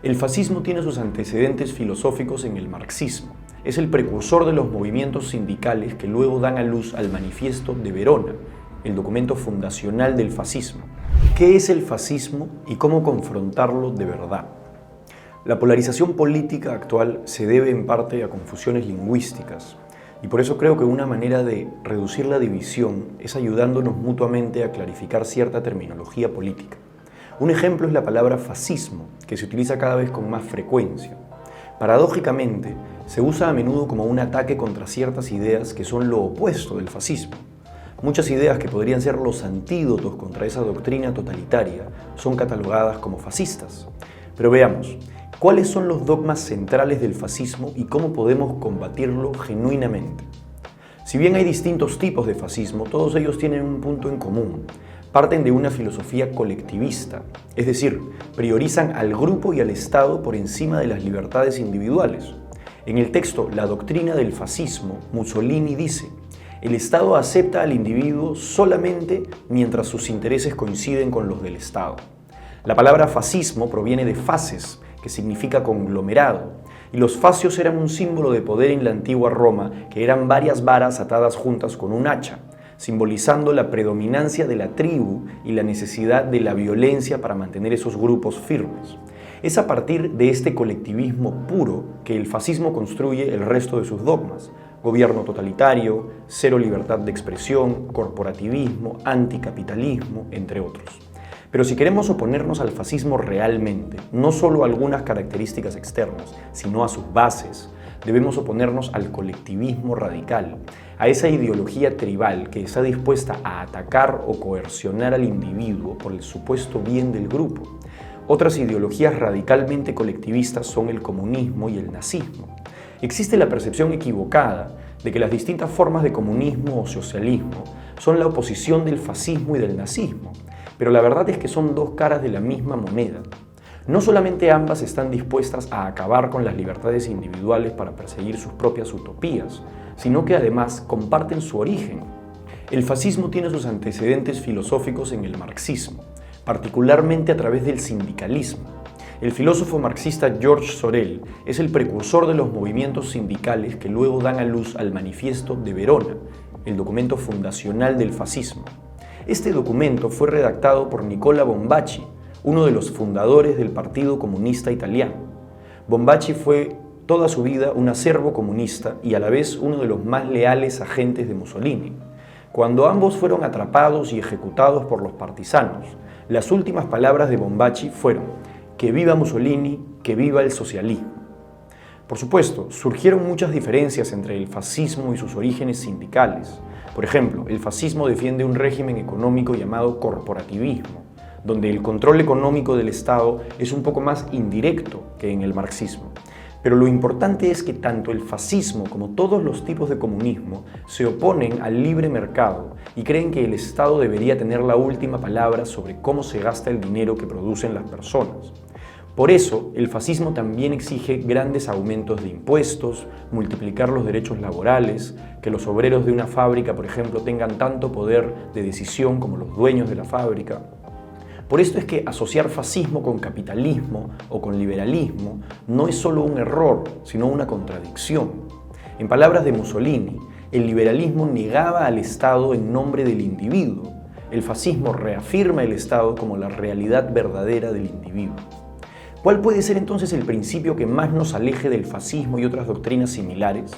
El fascismo tiene sus antecedentes filosóficos en el marxismo. Es el precursor de los movimientos sindicales que luego dan a luz al Manifiesto de Verona, el documento fundacional del fascismo. ¿Qué es el fascismo y cómo confrontarlo de verdad? La polarización política actual se debe en parte a confusiones lingüísticas, y por eso creo que una manera de reducir la división es ayudándonos mutuamente a clarificar cierta terminología política. Un ejemplo es la palabra fascismo, que se utiliza cada vez con más frecuencia. Paradójicamente, se usa a menudo como un ataque contra ciertas ideas que son lo opuesto del fascismo. Muchas ideas que podrían ser los antídotos contra esa doctrina totalitaria son catalogadas como fascistas. Pero veamos, ¿cuáles son los dogmas centrales del fascismo y cómo podemos combatirlo genuinamente? Si bien hay distintos tipos de fascismo, todos ellos tienen un punto en común. Parten de una filosofía colectivista, es decir, priorizan al grupo y al Estado por encima de las libertades individuales. En el texto La doctrina del fascismo, Mussolini dice: el Estado acepta al individuo solamente mientras sus intereses coinciden con los del Estado. La palabra fascismo proviene de fases, que significa conglomerado, y los fascios eran un símbolo de poder en la antigua Roma, que eran varias varas atadas juntas con un hacha, simbolizando la predominancia de la tribu y la necesidad de la violencia para mantener esos grupos firmes. Es a partir de este colectivismo puro que el fascismo construye el resto de sus dogmas: gobierno totalitario, cero libertad de expresión, corporativismo, anticapitalismo, entre otros. Pero si queremos oponernos al fascismo realmente, no solo a algunas características externas, sino a sus bases, debemos oponernos al colectivismo radical, a esa ideología tribal que está dispuesta a atacar o coercionar al individuo por el supuesto bien del grupo. Otras ideologías radicalmente colectivistas son el comunismo y el nazismo. Existe la percepción equivocada de que las distintas formas de comunismo o socialismo son la oposición del fascismo y del nazismo, pero la verdad es que son dos caras de la misma moneda. No solamente ambas están dispuestas a acabar con las libertades individuales para perseguir sus propias utopías, sino que además comparten su origen. El fascismo tiene sus antecedentes filosóficos en el marxismo, particularmente a través del sindicalismo. El filósofo marxista George Sorel es el precursor de los movimientos sindicales que luego dan a luz al Manifiesto de Verona, el documento fundacional del fascismo. Este documento fue redactado por Nicola Bombacci, uno de los fundadores del Partido Comunista Italiano. Bombacci fue toda su vida un acervo comunista y a la vez uno de los más leales agentes de Mussolini. Cuando ambos fueron atrapados y ejecutados por los partisanos, las últimas palabras de Bombacci fueron: que viva Mussolini, que viva el socialismo. Por supuesto, surgieron muchas diferencias entre el fascismo y sus orígenes sindicales. Por ejemplo, el fascismo defiende un régimen económico llamado corporativismo, donde el control económico del Estado es un poco más indirecto que en el marxismo. Pero lo importante es que tanto el fascismo como todos los tipos de comunismo se oponen al libre mercado y creen que el Estado debería tener la última palabra sobre cómo se gasta el dinero que producen las personas. Por eso, el fascismo también exige grandes aumentos de impuestos, multiplicar los derechos laborales, que los obreros de una fábrica, por ejemplo, tengan tanto poder de decisión como los dueños de la fábrica. Por esto es que asociar fascismo con capitalismo o con liberalismo no es solo un error, sino una contradicción. En palabras de Mussolini, el liberalismo negaba al Estado en nombre del individuo. El fascismo reafirma el Estado como la realidad verdadera del individuo. ¿Cuál puede ser entonces el principio que más nos aleje del fascismo y otras doctrinas similares?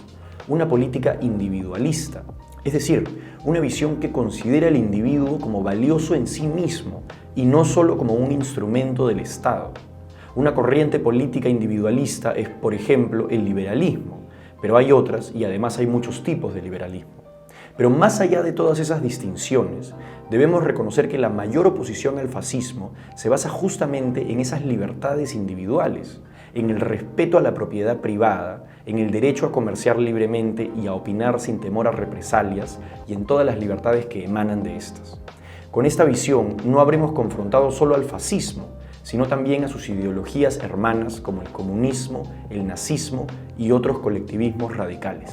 Una política individualista, es decir, una visión que considera al individuo como valioso en sí mismo y no solo como un instrumento del Estado. Una corriente política individualista es, por ejemplo, el liberalismo, pero hay otras y además hay muchos tipos de liberalismo. Pero más allá de todas esas distinciones, debemos reconocer que la mayor oposición al fascismo se basa justamente en esas libertades individuales, en el respeto a la propiedad privada, en el derecho a comerciar libremente y a opinar sin temor a represalias y en todas las libertades que emanan de estas. Con esta visión no habremos confrontado solo al fascismo, sino también a sus ideologías hermanas como el comunismo, el nazismo y otros colectivismos radicales.